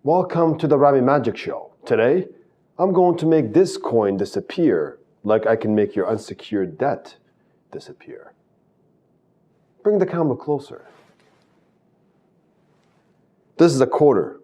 Welcome to the Rami Magic Show. Today, I'm going to make this coin disappear like I can make your unsecured debt disappear. Bring the camera closer. This is a quarter.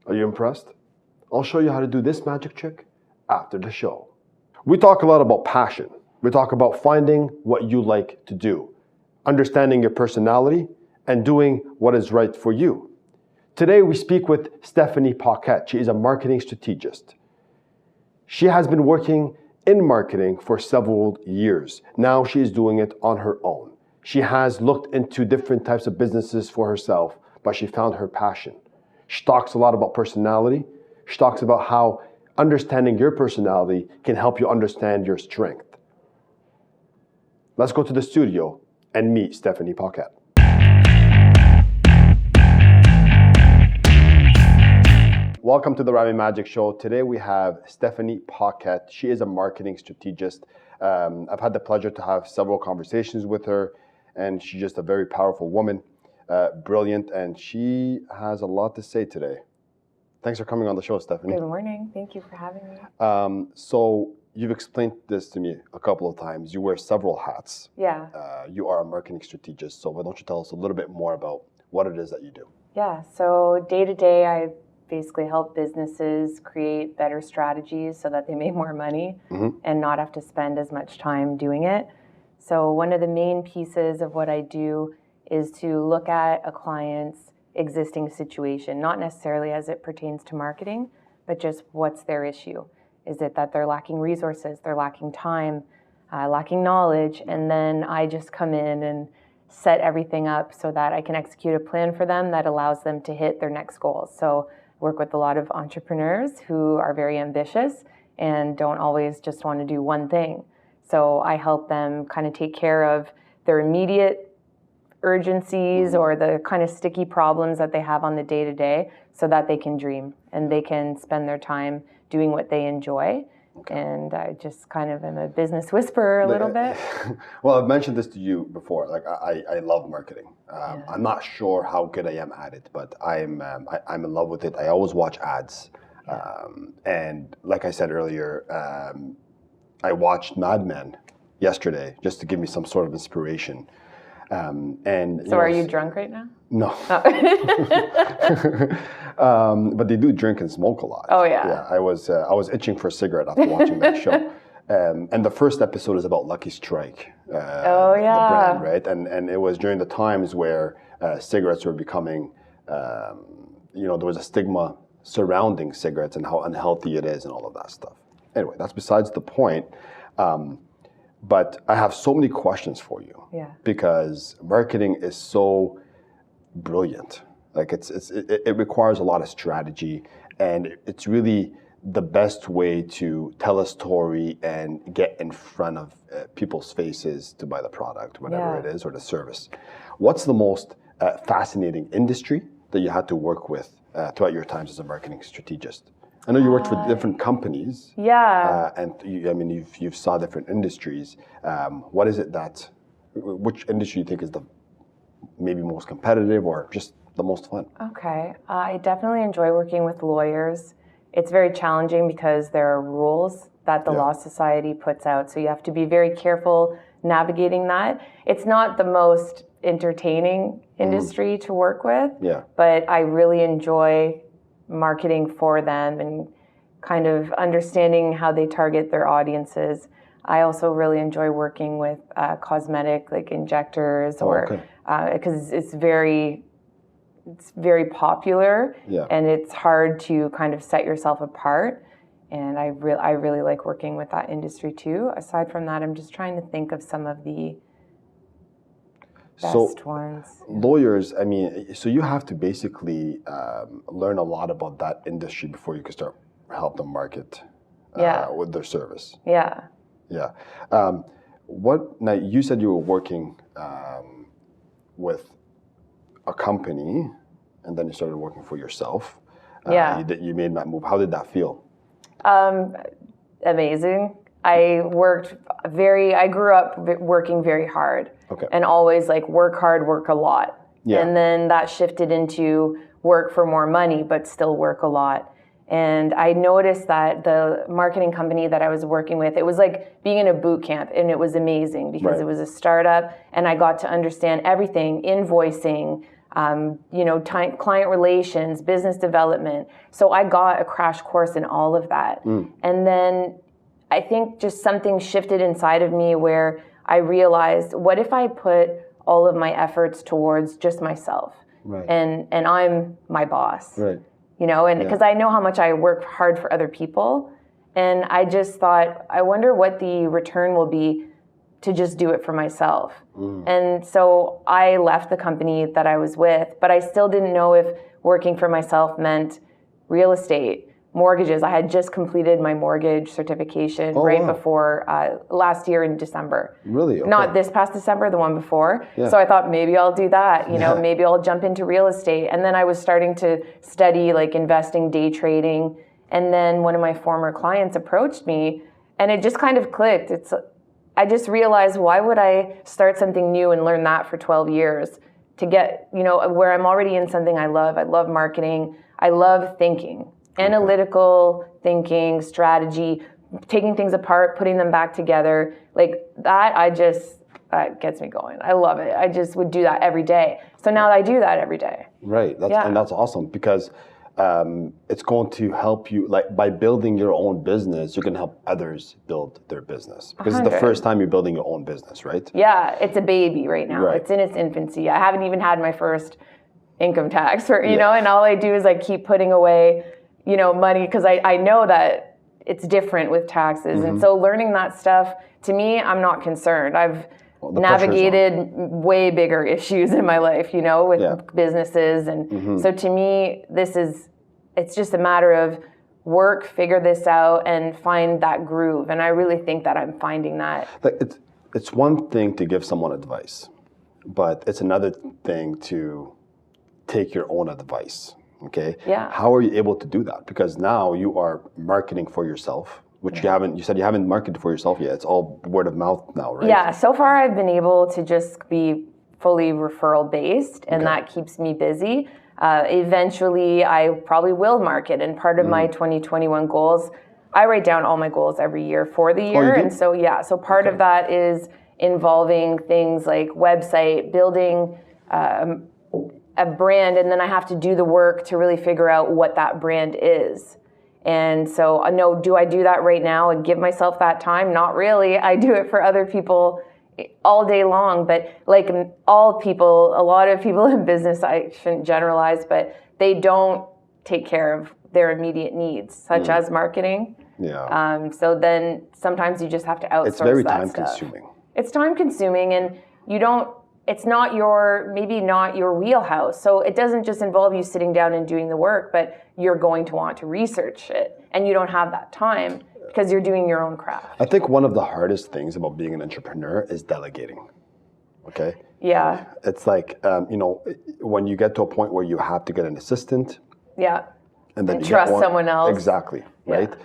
Are you impressed? I'll show you how to do this magic trick after the show. We talk a lot about passion. We talk about finding what you like to do, understanding your personality, and doing what is right for you. Today we speak with Stephanie Paquette. She is a marketing strategist. She has been working in marketing for several years. Now she is doing it on her own. She has looked into different types of businesses for herself, but she found her passion. She talks a lot about personality. She talks about how understanding your personality can help you understand your strength. Let's go to the studio and meet Stephanie Paquette. Welcome to the Rami Magic Show. Today we have Stephanie Paquette. She is a marketing strategist. I've had the pleasure to have several conversations with her, and she's just a very powerful woman. Brilliant, and she has a lot to say today. Thanks for coming on the show, Stephanie. Good morning. Thank you for having me. So you've explained this to me a couple of times. You wear several hats. Yeah. You are a marketing strategist. So why don't you tell us a little bit more about what it is that you do? Yeah. So day to day, I basically help businesses create better strategies so that they make more money and not have to spend as much time doing it. So one of the main pieces of what I do is to look at a client's existing situation, not necessarily as it pertains to marketing, but just what's their issue. Is it that they're lacking resources, they're lacking time, lacking knowledge, and then I just come in and set everything up so that I can execute a plan for them that allows them to hit their next goals. So I work with a lot of entrepreneurs who are very ambitious and don't always just want to do one thing. So I help them kind of take care of their immediate urgencies or the kind of sticky problems that they have on the day-to-day so that they can dream and they can spend their time doing what they enjoy. Okay. And I just kind of am a business whisperer a little bit. Well, I've mentioned this to you before. Like I love marketing. I'm not sure how good I am at it, but I'm in love with it. I always watch ads. And like I said earlier, I watched Mad Men yesterday just to give me some sort of inspiration. So are you drunk right now? No. But they do drink and smoke a lot. Oh yeah. Yeah, I was itching for a cigarette after watching that show. And the first episode is about Lucky Strike. Oh yeah. The brand, right? And it was during the times where cigarettes were becoming, there was a stigma surrounding cigarettes and how unhealthy it is and all of that stuff. Anyway, that's besides the point. But I have so many questions for you. Yeah. Because marketing is so brilliant. Like it requires a lot of strategy, and it's really the best way to tell a story and get in front of people's faces to buy the product, whatever it is, or the service. What's the most fascinating industry that you had to work with throughout your times as a marketing strategist? I know you worked for different companies. Yeah. And you've saw different industries. What is it which industry you think is the maybe most competitive or just the most fun? Okay. I definitely enjoy working with lawyers. It's very challenging because there are rules that the Law Society puts out. So you have to be very careful navigating that. It's not the most entertaining industry to work with, but I really enjoy marketing for them and kind of understanding how they target their audiences. I also really enjoy working with cosmetic like injectors because it's very popular and it's hard to kind of set yourself apart. And I really like working with that industry too. Aside from that, I'm just trying to think of some of the Best ones. Lawyers, I mean, so you have to basically learn a lot about that industry before you can start help them market with their service. Yeah. Yeah. Now you said you were working with a company, and then you started working for yourself. You made that move. How did that feel? Amazing. I grew up working very hard. Okay. And always like work hard, work a lot. Yeah. And then that shifted into work for more money, but still work a lot. And I noticed that the marketing company that I was working with, it was like being in a boot camp, and it was amazing because it was a startup, and I got to understand everything, invoicing, client relations, business development. So I got a crash course in all of that. And then I think just something shifted inside of me where I realized, what if I put all of my efforts towards just myself? Right. And I'm my boss. Right. Because I know how much I work hard for other people. And I just thought, I wonder what the return will be to just do it for myself. And so I left the company that I was with, but I still didn't know if working for myself meant real estate, mortgages. I had just completed my mortgage certification before last year in December. Really? Okay. Not this past December, the one before. Yeah. So I thought maybe I'll do that. Maybe I'll jump into real estate. And then I was starting to study like investing, day trading. And then one of my former clients approached me, and it just kind of clicked. I just realized, why would I start something new and learn that for 12 years to get, where I'm already in something I love. I love marketing. I love thinking. Analytical thinking, strategy, taking things apart, putting them back together, like that, that gets me going. I love it. I just would do that every day. So now I do that every day. Right. And that's awesome because it's going to help you, like by building your own business, you can help others build their business. Because it's the first time you're building your own business, right? Yeah, it's a baby right now. Right. It's in its infancy. I haven't even had my first income tax, and all I do is I keep putting away money because I know that it's different with taxes. And so learning that stuff, to me, I'm not concerned. I've navigated way bigger issues in my life, with businesses. And so to me, it's just a matter of work, figure this out, and find that groove. And I really think that I'm finding that. Like it's one thing to give someone advice, but it's another thing to take your own advice. Okay. Yeah. How are you able to do that? Because now you are marketing for yourself, which you said you haven't marketed for yourself yet. It's all word of mouth now, right? Yeah. So far I've been able to just be fully referral based, and that keeps me busy. Eventually I probably will market, and part of my 2021 goals, I write down all my goals every year for the year. And so part of that is involving things like website, building, a brand, and then I have to do the work to really figure out what that brand is. And so, no, do I do that right now and give myself that time? Not really. I do it for other people all day long, but like all people, a lot of people in business, I shouldn't generalize, but they don't take care of their immediate needs, such as marketing. Yeah. So then sometimes you just have to outsource that stuff. It's very time consuming. It's time consuming, and it's not maybe not your wheelhouse. So it doesn't just involve you sitting down and doing the work, but you're going to want to research it, and you don't have that time because you're doing your own craft. I think one of the hardest things about being an entrepreneur is delegating. Okay? Yeah. It's like, when you get to a point where you have to get an assistant. Yeah. And then you trust someone else. Exactly. Right? Yeah.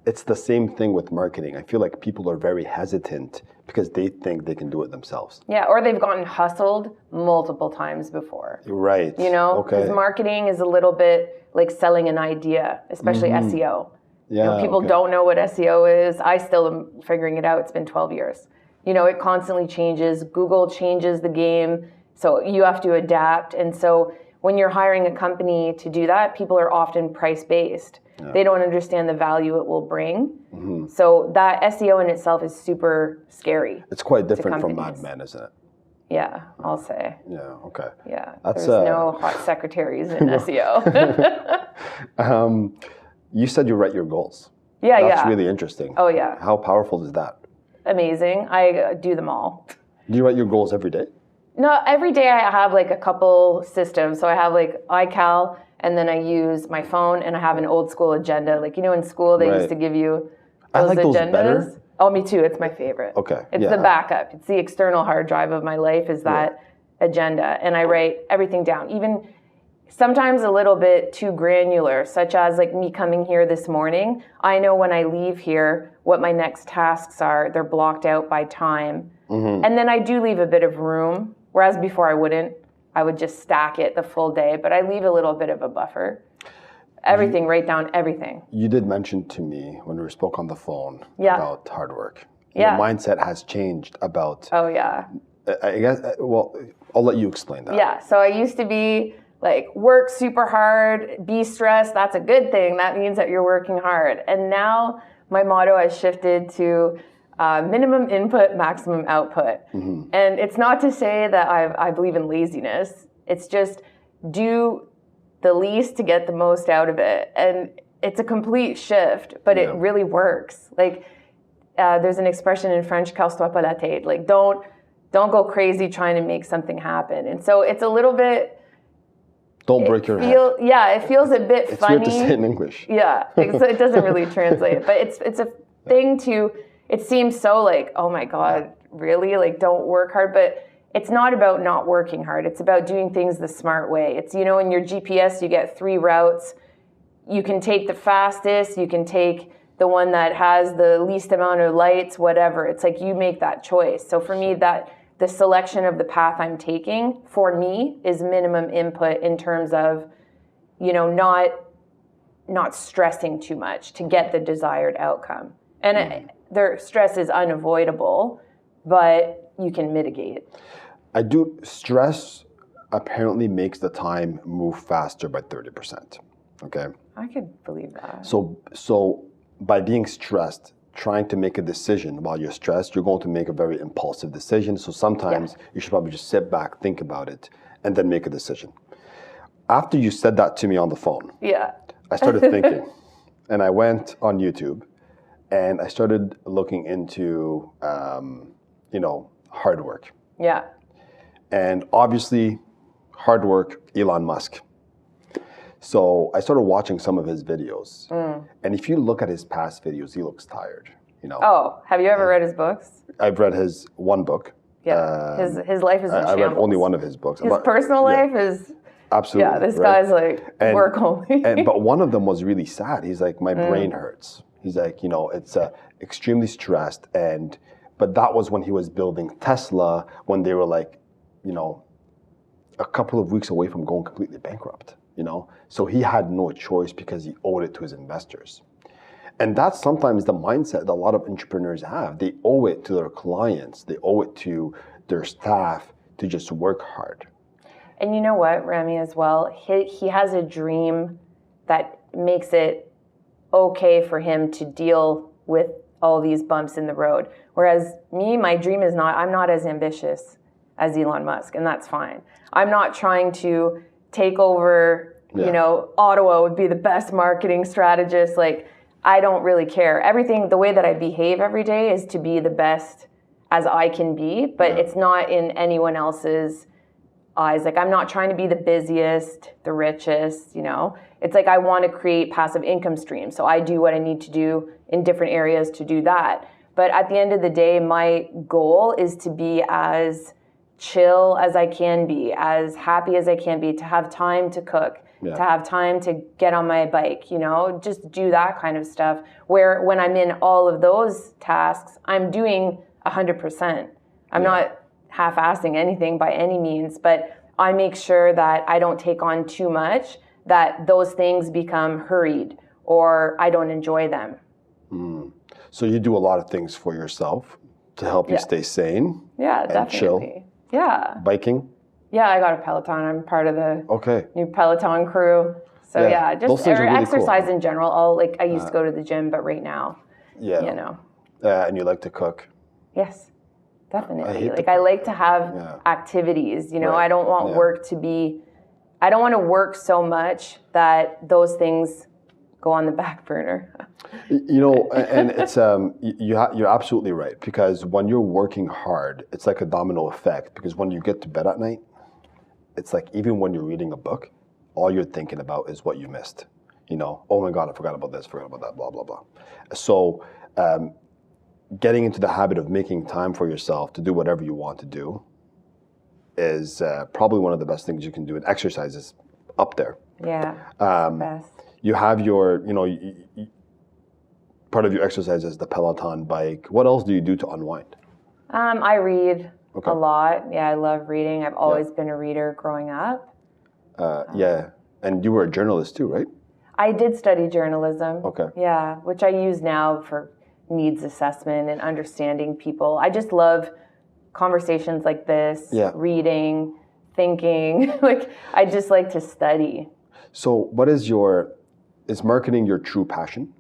It's the same thing with marketing. I feel like people are very hesitant because they think they can do it themselves. Yeah, or they've gotten hustled multiple times before. Right. Because marketing is a little bit like selling an idea, especially SEO. Yeah, people don't know what SEO is. I still am figuring it out. It's been 12 years. It constantly changes. Google changes the game. So you have to adapt. And so when you're hiring a company to do that, people are often price-based. Yeah. They don't understand the value it will bring. So that SEO in itself is super scary. It's quite different from Mad Men, isn't it? Yeah, I'll say. Yeah, okay. Yeah, there's no hot secretaries in SEO. You said you write your goals. Yeah, That's really interesting. Oh, yeah. How powerful is that? Amazing. I do them all. Do you write your goals every day? No, every day I have like a couple systems. So I have like iCal, and then I use my phone, and I have an old school agenda. Like, in school they used to give you those I like agendas. those better. Oh, me too. It's my favorite. Okay. It's the backup. It's the external hard drive of my life is that agenda. And I write everything down, even sometimes a little bit too granular, such as like me coming here this morning. I know when I leave here what my next tasks are. They're blocked out by time. And then I do leave a bit of room, whereas before I wouldn't. I would just stack it the full day, but I leave a little bit of a buffer. Everything, write down everything. You did mention to me when we spoke on the phone about hard work. Your mindset has changed about... Oh, yeah. I guess, well, I'll let you explain that. Yeah, so I used to be like, work super hard, be stressed, that's a good thing. That means that you're working hard. And now my motto has shifted to minimum input, maximum output. And it's not to say that I believe in laziness. It's just do the least to get the most out of it. And it's a complete shift, but it really works. Like, there's an expression in French, casse-toi pas la tête. Like, don't go crazy trying to make something happen. And so it's a little bit... Don't break your head. Yeah, it feels a bit funny. It's weird to say it in English. Yeah, so it doesn't really translate. But it's a thing to... It seems so like, oh my God, really? Like, don't work hard. But it's not about not working hard. It's about doing things the smart way. It's, in your GPS, you get 3 routes. You can take the fastest. You can take the one that has the least amount of lights, whatever. It's like you make that choice. So for me, that the selection of the path I'm taking, for me, is minimum input in terms of, not stressing too much to get the desired outcome. And their stress is unavoidable, but you can mitigate. Stress apparently makes the time move faster by 30%. Okay. I could believe that. So by being stressed, trying to make a decision while you're stressed, you're going to make a very impulsive decision. So sometimes you should probably just sit back, think about it, and then make a decision. After you said that to me on the phone, I started thinking, and I went on YouTube. And I started looking into, hard work. Yeah. And obviously, hard work, Elon Musk. So I started watching some of his videos. And if you look at his past videos, he looks tired. Oh, have you ever read his books? I've read his one book. Yeah. His life is in I read only one of his books. His personal life is... Absolutely. Yeah, this guy's like work only. But one of them was really sad. He's like, my brain hurts. He's like, it's extremely stressed. But that was when he was building Tesla, when they were like, a couple of weeks away from going completely bankrupt, So he had no choice because he owed it to his investors. And that's sometimes the mindset that a lot of entrepreneurs have. They owe it to their clients. They owe it to their staff to just work hard. And you know what, Rami, as well, he has a dream that makes it okay for him to deal with all these bumps in the road. Whereas me, my dream is I'm not as ambitious as Elon Musk, and that's fine. I'm not trying to take over, Ottawa would be the best marketing strategist. Like, I don't really care. Everything, the way that I behave every day is to be the best as I can be, but it's not in anyone else's eyes. Like, I'm not trying to be the busiest, the richest, It's like I want to create passive income streams. So I do what I need to do in different areas to do that. But at the end of the day, my goal is to be as chill as I can be, as happy as I can be, to have time to cook, to have time to get on my bike, just do that kind of stuff. Where when I'm in all of those tasks, I'm doing 100%. I'm not half-assing anything by any means, but I make sure that I don't take on too much, that those things become hurried or I don't enjoy them. So you do a lot of things for yourself to help you stay sane. Yeah, and definitely. Chill. Yeah. Biking? Yeah, I got a peloton. I'm part of the new peloton crew. So just really exercise cool. in general. I used to go to the gym, but right now, and you like to cook? Yes. Definitely. I like to have activities, I don't want work to be, I don't want to work so much that those things go on the back burner. And it's you're absolutely right, because when you're working hard, it's like a domino effect, because when you get to bed at night, it's like even when you're reading a book, all you're thinking about is what you missed. Oh my God, I forgot about this, forgot about that, blah, blah, blah. So getting into the habit of making time for yourself to do whatever you want to do is probably one of the best things you can do. And exercise is up there. Yeah, best. You have your, part of your exercise is the peloton bike. What else do you do to unwind? I read a lot. Yeah, I love reading. I've always been a reader growing up. And you were a journalist too, right? I did study journalism. Okay. Yeah, which I use now for needs assessment and understanding people. I just love conversations like this, reading, thinking. I just like to study. So what is marketing your true passion?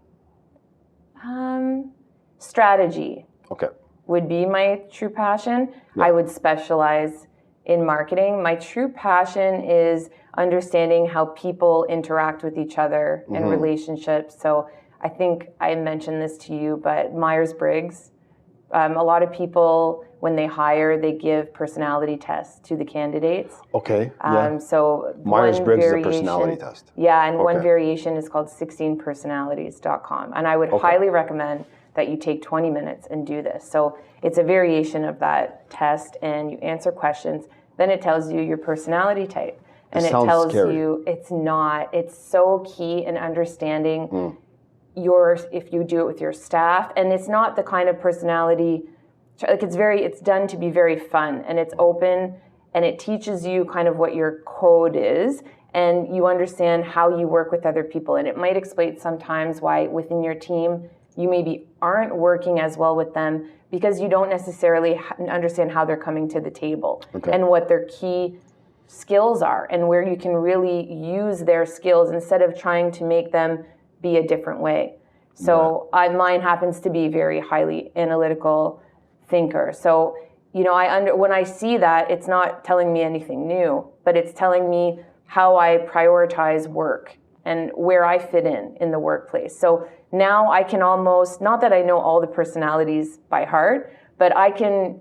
Strategy. Okay. Would be my true passion. Yeah. I would specialize in marketing. My true passion is understanding how people interact with each other and relationships. So I think I mentioned this to you, but Myers-Briggs, a lot of people, when they hire, they give personality tests to the candidates. Okay. So Myers-Briggs is a personality test. Yeah, and one variation is called 16personalities.com. And I would highly recommend that you take 20 minutes and do this. So it's a variation of that test, and you answer questions. Then it tells you your personality type. And it tells you it's so key in understanding if you do it with your staff. And it's not the kind of personality, it's done to be very fun, and it's open, and it teaches you kind of what your code is, and you understand how you work with other people. And it might explain sometimes why within your team you maybe aren't working as well with them, because you don't necessarily understand how they're coming to the table and what their key skills are, and where you can really use their skills instead of trying to make them be a different way. So mine happens to be very highly analytical thinker. So, when I see that, it's not telling me anything new, but it's telling me how I prioritize work and where I fit in the workplace. So now I can almost, not that I know all the personalities by heart, but I can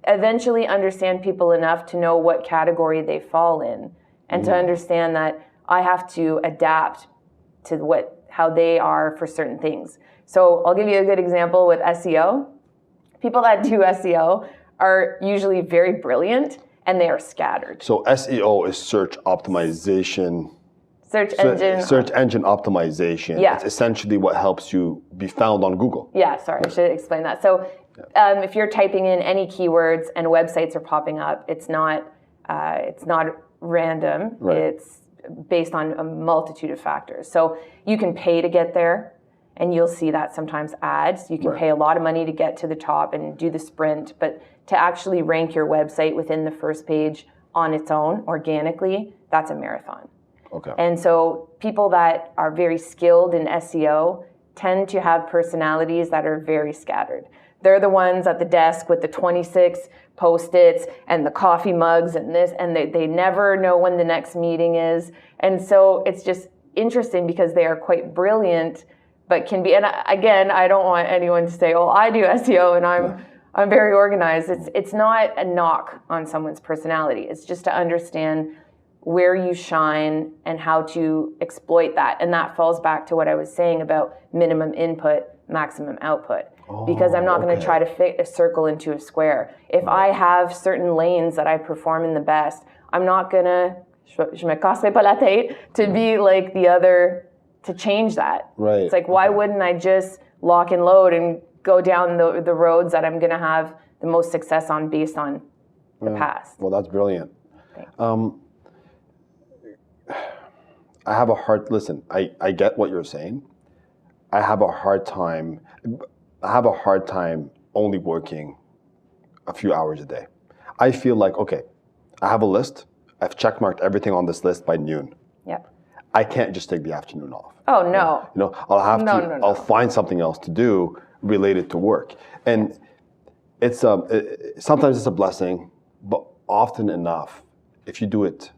eventually understand people enough to know what category they fall in, and to understand that I have to adapt to how they are for certain things. So I'll give you a good example with SEO. People that do SEO are usually very brilliant, and they are scattered. So SEO is search optimization. Search engine optimization. Yeah. It's essentially what helps you be found on Google. Yeah, sorry, I should explain that. So if you're typing in any keywords and websites are popping up, it's not random. Right. It's based on a multitude of factors. So you can pay to get there, and you'll see that sometimes ads. You can pay a lot of money to get to the top and do the sprint, but to actually rank your website within the first page on its own organically, that's a marathon. Okay. And so people that are very skilled in SEO tend to have personalities that are very scattered. They're the ones at the desk with the 26 Post-its and the coffee mugs and this, and they never know when the next meeting is. And so it's just interesting because they are quite brilliant, but can be, and again, I don't want anyone to say, oh, I do SEO and I'm very organized. It's not a knock on someone's personality. It's just to understand where you shine and how to exploit that. And that falls back to what I was saying about minimum input, maximum output. Because I'm not going to try to fit a circle into a square. If I have certain lanes that I perform in the best, I'm not going to, je me casserai pas la tête to be like the other, to change that. Right. It's like, why wouldn't I just lock and load and go down the roads that I'm going to have the most success on based on the past? Well, that's brilliant. Thanks. I get what you're saying. I have a hard time only working a few hours a day. I feel like, okay, I have a list. I've checkmarked everything on this list by noon. Yep. I can't just take the afternoon off. Oh, no. I'll find something else to do related to work. And it's sometimes it's a blessing, but often enough, if you do it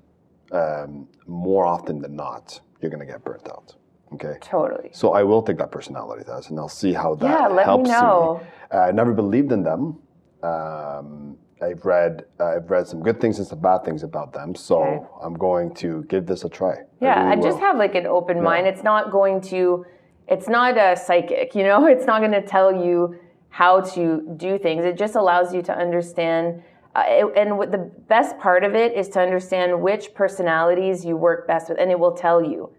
more often than not, you're going to get burnt out. Okay. Totally. So I will take that personality test, and I'll see how that let helps me know. me. I never believed in them. I've read some good things and some bad things about them. So I'm going to give this a try. Yeah, I just have like an open mind. It's not a psychic, It's not going to tell you how to do things. It just allows you to understand. And what the best part of it is to understand which personalities you work best with, and it will tell you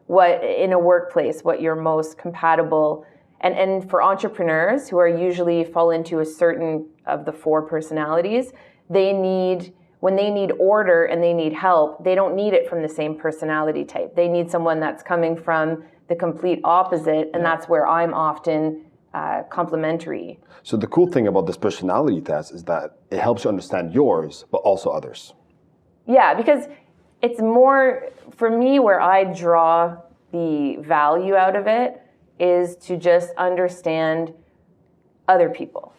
what in a workplace what you're most compatible. And for entrepreneurs who are usually fall into a certain of the 4 personalities, when they need order and they need help, they don't need it from the same personality type. They need someone that's coming from the complete opposite, and that's where I'm often complementary. So the cool thing about this personality test is that it helps you understand yours, but also others. Yeah, because it's more, for me, where I draw the value out of it is to just understand other people.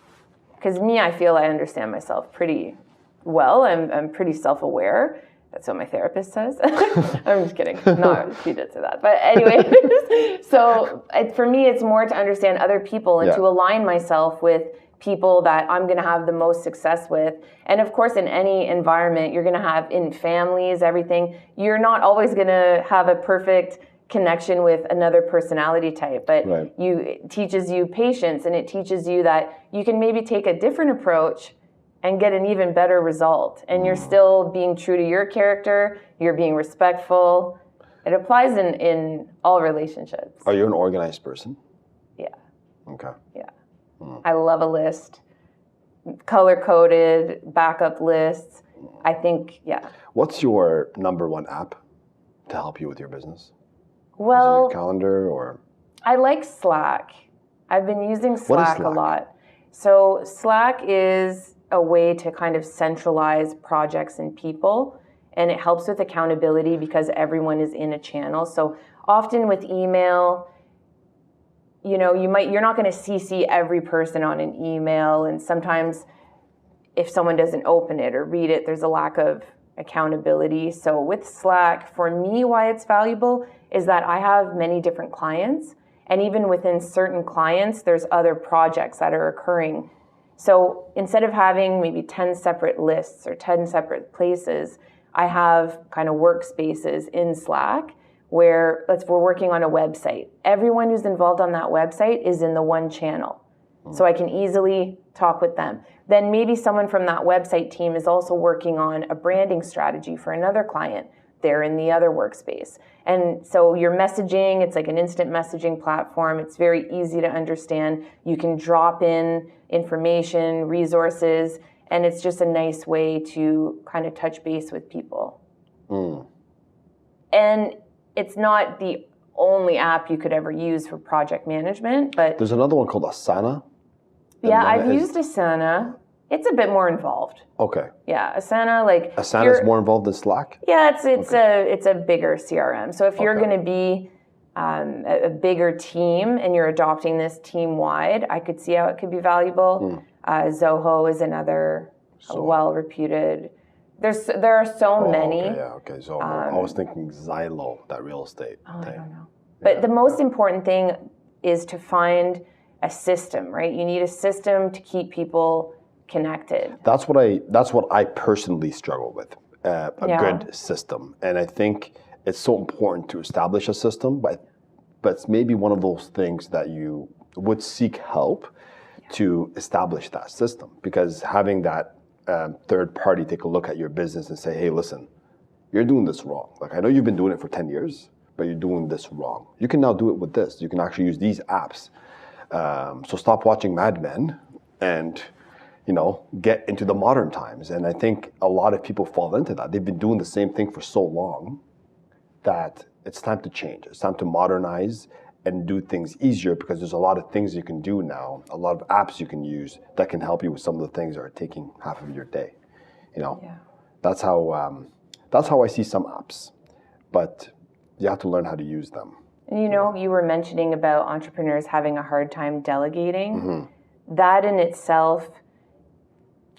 Because me, I feel I understand myself pretty well. I'm pretty self-aware. That's what my therapist says. I'm just kidding. No, she did say that. But anyway, so for me, it's more to understand other people and to align myself with people that I'm going to have the most success with. And of course, in any environment, you're going to have in families, everything. You're not always going to have a perfect connection with another personality type, but it teaches you patience, and it teaches you that you can maybe take a different approach and get an even better result. And you're still being true to your character, you're being respectful. It applies in all relationships. Are you an organized person? Yeah. Okay. Yeah. I love a list. Color-coded, backup lists. I think, What's your number 1 app to help you with your business? Well, is it your calendar or? I like Slack. I've been using Slack a lot. So Slack is a way to kind of centralize projects and people, and it helps with accountability because everyone is in a channel. So often with email, you're not going to CC every person on an email, and sometimes if someone doesn't open it or read it, there's a lack of accountability. So with Slack, for me, why it's valuable is that I have many different clients, and even within certain clients, there's other projects that are occurring. So instead of having maybe 10 separate lists or 10 separate places, I have kind of workspaces in Slack where we're working on a website. Everyone who's involved on that website is in the one channel. So I can easily talk with them. Then maybe someone from that website team is also working on a branding strategy for another client. They're in the other workspace. And so your messaging, it's like an instant messaging platform. It's very easy to understand. You can drop in information, resources, and it's just a nice way to kind of touch base with people. And it's not the only app you could ever use for project management, but there's another one called Asana. Yeah, I've used Asana. It's a bit more involved. Okay. Yeah, Asana is more involved than Slack? Yeah, it's a bigger CRM. So if you're going to be a bigger team and you're adopting this team-wide, I could see how it could be valuable. Zoho is another well-reputed. There are so many. Okay. Zoho. I was thinking Xylo, that real estate thing. I don't know. But the most important thing is to find a system, right? You need a system to keep people connected. That's what I personally struggle with, a good system. And I think it's so important to establish a system, but it's maybe one of those things that you would seek help to establish that system, because having that third party take a look at your business and say, hey, listen, you're doing this wrong. Like, I know you've been doing it for 10 years, but you're doing this wrong. You can now do it with this. You can actually use these apps. So stop watching Mad Men and, get into the modern times. And I think a lot of people fall into that. They've been doing the same thing for so long that it's time to change. It's time to modernize and do things easier, because there's a lot of things you can do now, a lot of apps you can use that can help you with some of the things that are taking half of your day. That's how I see some apps, but you have to learn how to use them. And you were mentioning about entrepreneurs having a hard time delegating. That in itself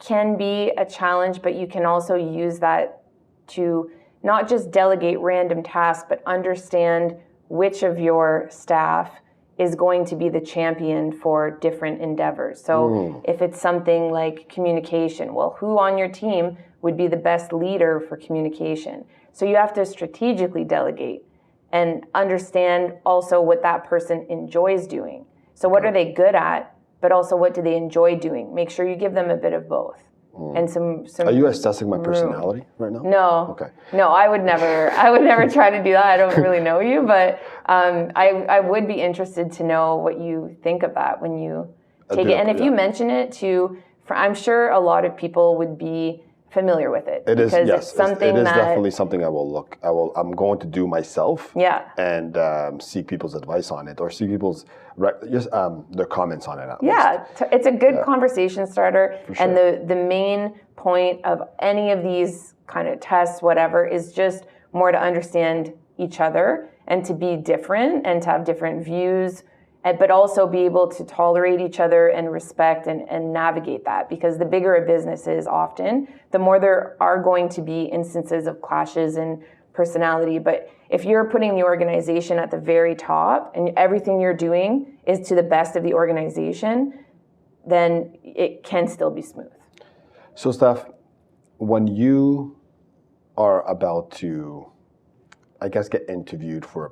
can be a challenge, but you can also use that to not just delegate random tasks, but understand which of your staff is going to be the champion for different endeavors. So if it's something like communication, well, who on your team would be the best leader for communication? So you have to strategically delegate and understand also what that person enjoys doing. So what are they good at, but also what do they enjoy doing? Make sure you give them a bit of both. And some Are you assessing my personality right now? No. Okay. No, I would never try to do that. I don't really know you, but I would be interested to know what you think of that when you take it. And if you mention it I'm sure a lot of people would be familiar with it. It is, because yes. it's something it is definitely something I'm going to do myself. Yeah. And seek people's advice on it, or seek people's their comments on it at least. It's a good conversation starter. For sure. And the main point of any of these kind of tests, whatever, is just more to understand each other and to be different and to have different views, but also be able to tolerate each other and respect and navigate that. Because the bigger a business is often, the more there are going to be instances of clashes in personality. But if you're putting the organization at the very top and everything you're doing is to the best of the organization, then it can still be smooth. So Steph, when you are about to, I guess, get interviewed for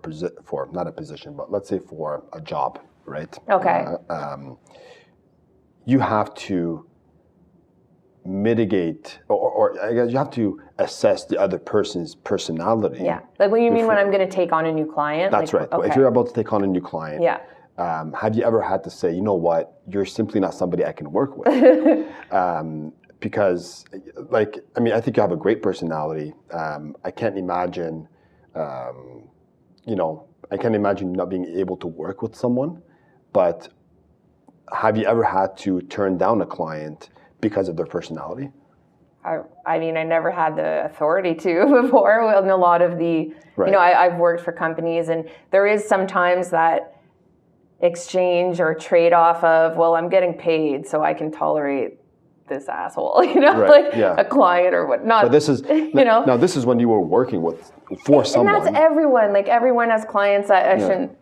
not a position, but let's say for a job, right? Okay. You have to mitigate, or I guess you have to assess the other person's personality. Yeah. Like what you mean when I'm going to take on a new client? That's right. Okay. If you're about to take on a new client, yeah. Have you ever had to say, you know what, you're simply not somebody I can work with? Because, I think you have a great personality. I can't imagine, I can't imagine not being able to work with someone. But have you ever had to turn down a client because of their personality? I never had the authority to before. In a lot of the, right. I've worked for companies, and there is sometimes that exchange or trade-off of, well, I'm getting paid, so I can tolerate this asshole, right. a client or what not. But this is, now this is when you were working for someone. And that's everyone. Everyone has clients that I shouldn't,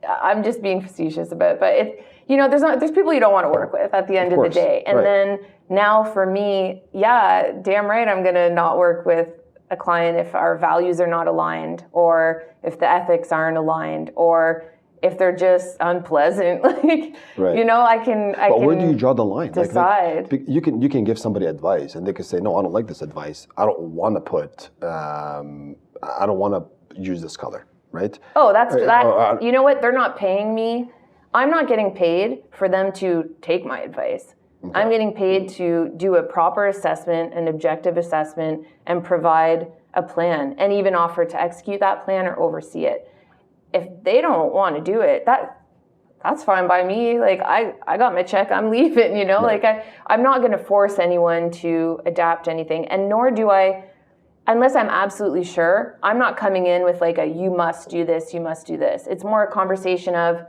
I'm just being facetious about it, but there's people you don't want to work with at the end of the day. And then now for me, damn right, I'm going to not work with a client if our values are not aligned, or if the ethics aren't aligned, or if they're just unpleasant. Right. I can. But where do you draw the line? Decide. You can give somebody advice, and they can say, no, I don't like this advice. I don't want to I don't want to use this color. Right? Oh, that's that. You know what? They're not paying me. I'm not getting paid for them to take my advice. Okay. I'm getting paid to do a proper assessment, an objective assessment, and provide a plan, and even offer to execute that plan or oversee it. If they don't want to do it, that's fine by me. I got my check, I'm leaving, Right. I'm not going to force anyone to adapt anything, and nor do I. Unless I'm absolutely sure, I'm not coming in with you must do this, you must do this. It's more a conversation of,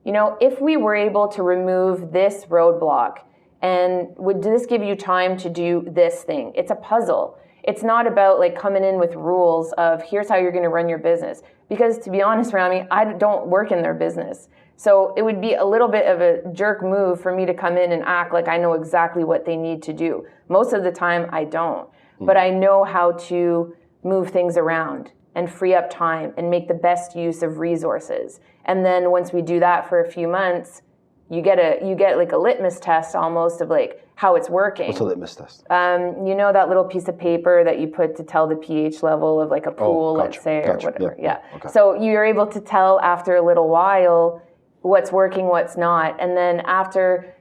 if we were able to remove this roadblock, and would this give you time to do this thing? It's a puzzle. It's not about coming in with rules of here's how you're going to run your business. Because to be honest, Rami, I don't work in their business. So it would be a little bit of a jerk move for me to come in and act like I know exactly what they need to do. Most of the time, I don't. But I know how to move things around and free up time and make the best use of resources. And then once we do that for a few months, you get a litmus test almost of how it's working. What's a litmus test? That little piece of paper that you put to tell the pH level of a pool, let's say, or whatever. Yeah. Okay. So you're able to tell after a little while what's working, what's not. And then after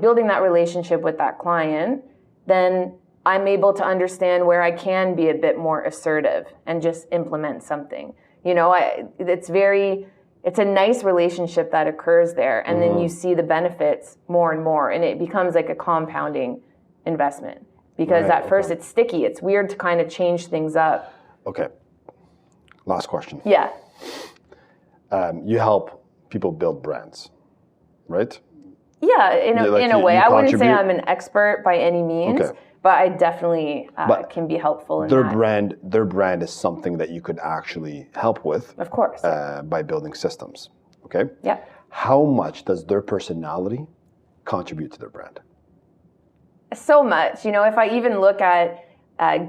building that relationship with that client, then I'm able to understand where I can be a bit more assertive and just implement something. It's a nice relationship that occurs there, and then you see the benefits more and more, and it becomes like a compounding investment. Because at first it's sticky. It's weird to kind of change things up. Okay. Last question. Yeah. You help people build brands, right? Yeah, in a way. I wouldn't say I'm an expert by any means. Okay. but I definitely can be helpful in that. Their brand is something that you could actually help with. Of course. By building systems. Okay? Yeah. How much does their personality contribute to their brand? So much. You know, if I even look at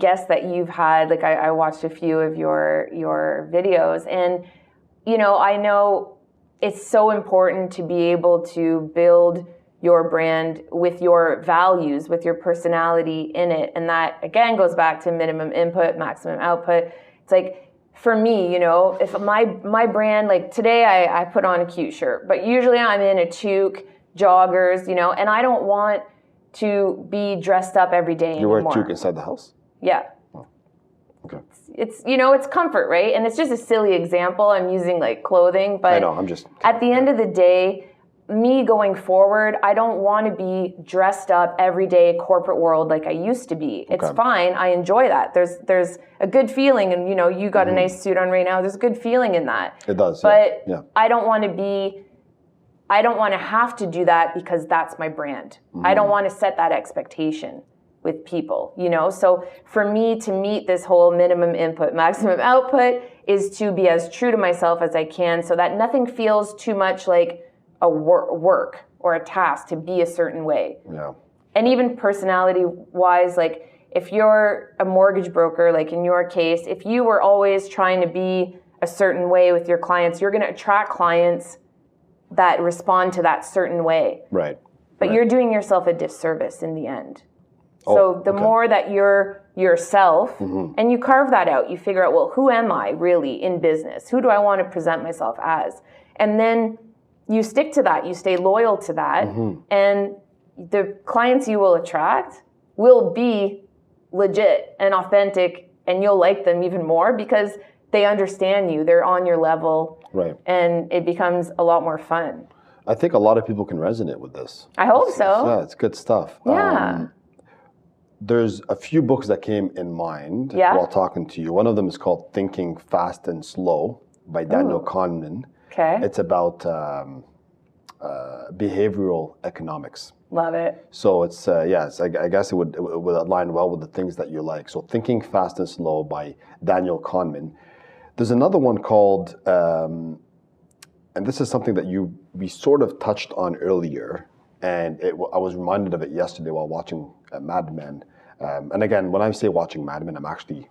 guests that you've had, like I watched a few of your videos, and you know, I know it's so important to be able to build your brand with your values, with your personality in it, and that again goes back to minimum input, maximum output. It's like for me, you know, if my brand, like today I put on a cute shirt, but usually I'm in a toque, joggers, you know, and I don't want to be dressed up every day anymore. You wear toque inside the house? Yeah. Oh. Okay. It's, you know, it's comfort, right? And it's just a silly example. I'm using like clothing, but I know, I'm just at the end of the day, me going forward, I don't want to be dressed up every day corporate world like I used to be. It's fine. I enjoy that. There's a good feeling, and you know, you got a nice suit on right now. There's a good feeling in that. It does. But yeah. I don't want to have to do that because that's my brand. I don't want to set that expectation with people, you know? So for me to meet this whole minimum input, maximum output is to be as true to myself as I can so that nothing feels too much like a work or a task to be a certain way. Yeah. And even personality wise, like if you're a mortgage broker, like in your case, if you were always trying to be a certain way with your clients, you're going to attract clients that respond to that certain way. Right. But you're doing yourself a disservice in the end. So the more that you're yourself, and you carve that out, you figure out, well, who am I really in business? Who do I want to present myself as? And then you stick to that, you stay loyal to that, and the clients you will attract will be legit and authentic, and you'll like them even more because they understand you, they're on your level, right? And it becomes a lot more fun. I think a lot of people can resonate with this. I hope so. Yeah, it's good stuff. Yeah. There's a few books that came in mind while talking to you. One of them is called Thinking Fast and Slow by Daniel Kahneman. Okay. It's about behavioral economics. Love it. So it's, I guess it would align well with the things that you like. So Thinking Fast and Slow by Daniel Kahneman. There's another one called, and this is something that we sort of touched on earlier, and I was reminded of it yesterday while watching Mad Men. And again, when I say watching Mad Men, I'm actually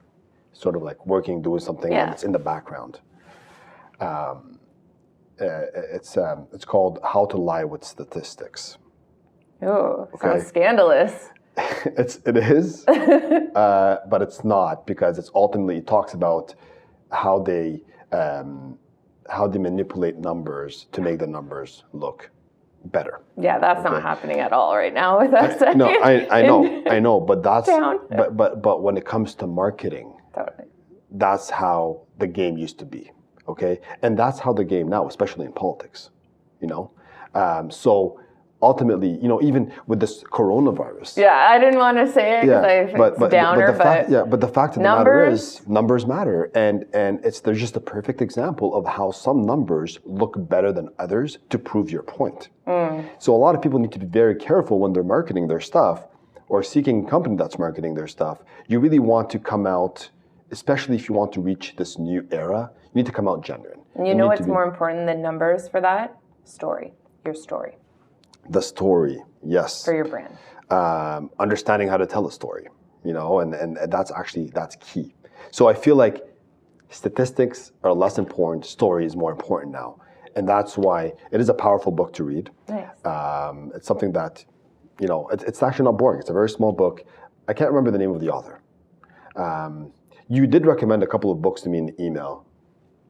sort of like working, doing something, and it's in the background. It's called How to Lie with Statistics. Oh, sounds scandalous. It is, but it's not, because it's ultimately, it talks about how they manipulate numbers to make the numbers look better. Yeah, that's not happening at all right now with us. No, I know, but that's down. But when it comes to marketing, totally, that's how the game used to be. Okay, and that's how the game now, especially in politics. You know, so ultimately, you know, even with this coronavirus. Yeah, I didn't want to say it because it's a downer, but the fact of the matter is, numbers matter, and there's just a perfect example of how some numbers look better than others to prove your point. So a lot of people need to be very careful when they're marketing their stuff or seeking a company that's marketing their stuff. You really want to come out, especially if you want to reach this new era, you need to come out genuine. And you know what's more important than numbers for that? Story. Your story. The story, yes. For your brand. Understanding how to tell a story, you know, and that's key. So I feel like statistics are less important, story is more important now. And that's why it is a powerful book to read. Nice. It's something that, you know, it's actually not boring. It's a very small book. I can't remember the name of the author. You did recommend a couple of books to me in the email.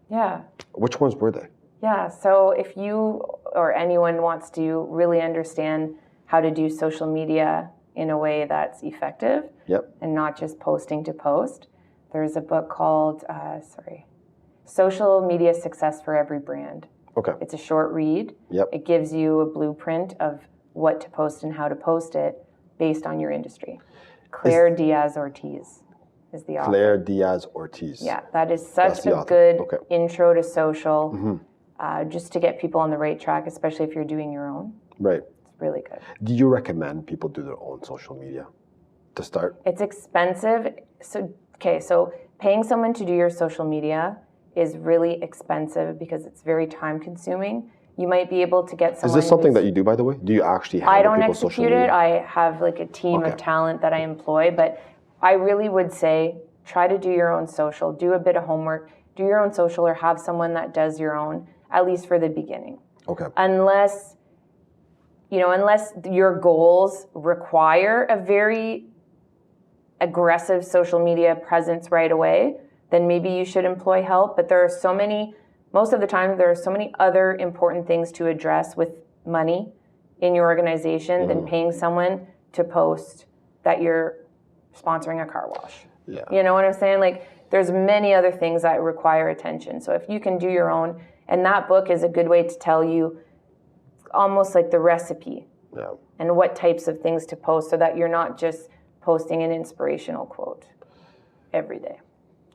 Yeah. Which ones were they? Yeah, so if you or anyone wants to really understand how to do social media in a way that's effective and not just posting to post, there's a book called, Social Media Success for Every Brand. Okay. It's a short read. Yep. It gives you a blueprint of what to post and how to post it based on your industry. Claire Diaz-Ortiz is the author. Claire Diaz-Ortiz. Yeah, that is such a good intro to social. Just to get people on the right track, especially if you're doing your own. Right. It's really good. Do you recommend people do their own social media? to start? It's expensive. So paying someone to do your social media is really expensive because it's very time consuming. You might be able to get someone. Is this something that you do, by the way? Do you actually handle I don't people's social execute media? it. I have like a team of talent that I employ, but I really would say try to do your own social, do a bit of homework, do your own social, or have someone that does your own, at least for the beginning. Okay. Unless your goals require a very aggressive social media presence right away, then maybe you should employ help. But most of the time, there are so many other important things to address with money in your organization than paying someone to post that you're sponsoring a car wash. Yeah. You know what I'm saying? Like, there's many other things that require attention. So if you can do your own, and that book is a good way to tell you almost like the recipe and what types of things to post so that you're not just posting an inspirational quote every day,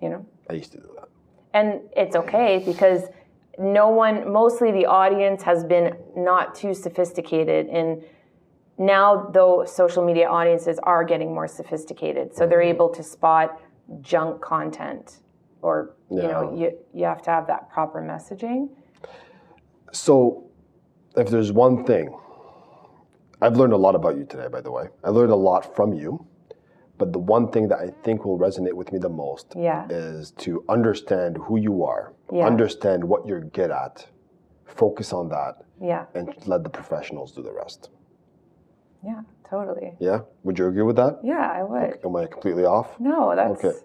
you know? I used to do that. And it's okay because mostly the audience has been not too sophisticated. And now, though, social media audiences are getting more sophisticated. So they're able to spot junk content or, you have to have that proper messaging. So if there's one thing, I've learned a lot about you today, by the way. I learned a lot from you. But the one thing that I think will resonate with me the most is to understand who you are, understand what you're good at, focus on that, and let the professionals do the rest. Yeah, totally. Yeah? Would you agree with that? Yeah, I would. Okay. Am I completely off? No, that's okay.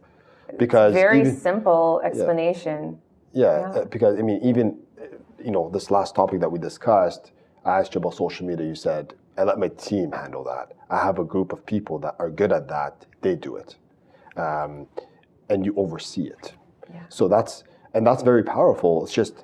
Because very simple explanation. Yeah, because I mean, even, this last topic that we discussed, I asked you about social media, you said, I let my team handle that. I have a group of people that are good at that. They do it. And you oversee it. Yeah. So that's very powerful. It's just,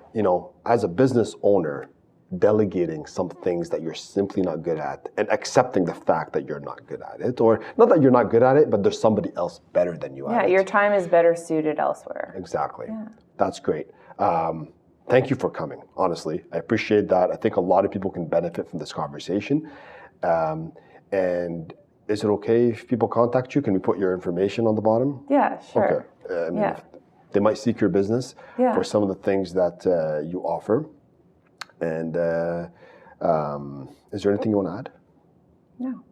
as a business owner, delegating some things that you're simply not good at and accepting the fact that you're not good at it. Or not that you're not good at it, but there's somebody else better than you at it. Yeah, your time is better suited elsewhere. Exactly. Yeah. That's great. Thank you for coming, honestly. I appreciate that. I think a lot of people can benefit from this conversation. And is it okay if people contact you? Can we put your information on the bottom? Yeah, sure. Okay. They might seek your business for some of the things that you offer. And is there anything you want to add? No,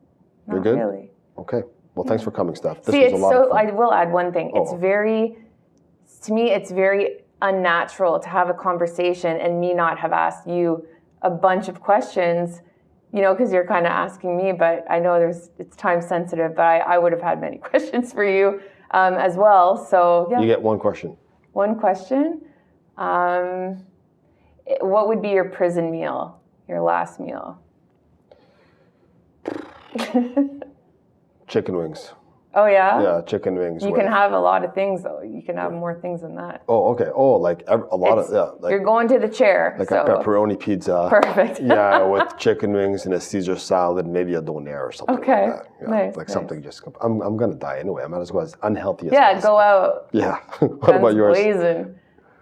You're good? Really. Okay. Well, thanks for coming, Steph. This was a lot of fun. I will add one thing. To me, it's very unnatural to have a conversation and me not have asked you a bunch of questions, because you're kind of asking me, but I know it's time sensitive, but I would have had many questions for you as well. So yeah. You get one question. One question. What would be your prison meal, your last meal? Chicken wings. Oh, yeah? Yeah, chicken wings. You can have a lot of things, though. You can have more things than that. Oh, okay. Oh, like a lot of, you're going to the chair. Like a pepperoni pizza. Perfect. Yeah, with chicken wings and a Caesar salad, maybe a donair or something like that. Yeah, nice. Like something just, I'm going to die anyway. I might as well as unhealthy as possible. Go out. Yeah. What about yours? Blazing.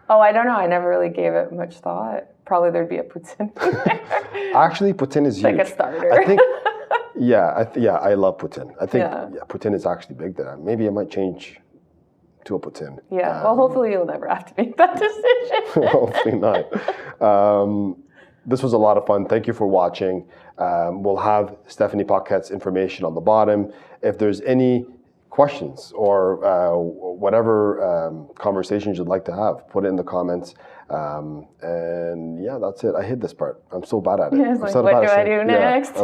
Oh, I don't know. I never really gave it much thought. Probably there'd be a poutine. Actually, poutine is huge. Like a starter. I think, I love poutine. I think poutine is actually big there. Maybe I might change to a poutine. Yeah, well, hopefully you'll never have to make that decision. Hopefully not. This was a lot of fun. Thank you for watching. We'll have Stephanie Paquette's information on the bottom. If there's any questions or whatever conversations you'd like to have, put it in the comments. And yeah, that's it. I hit this part. I'm so bad at it. Yeah, what do I do next?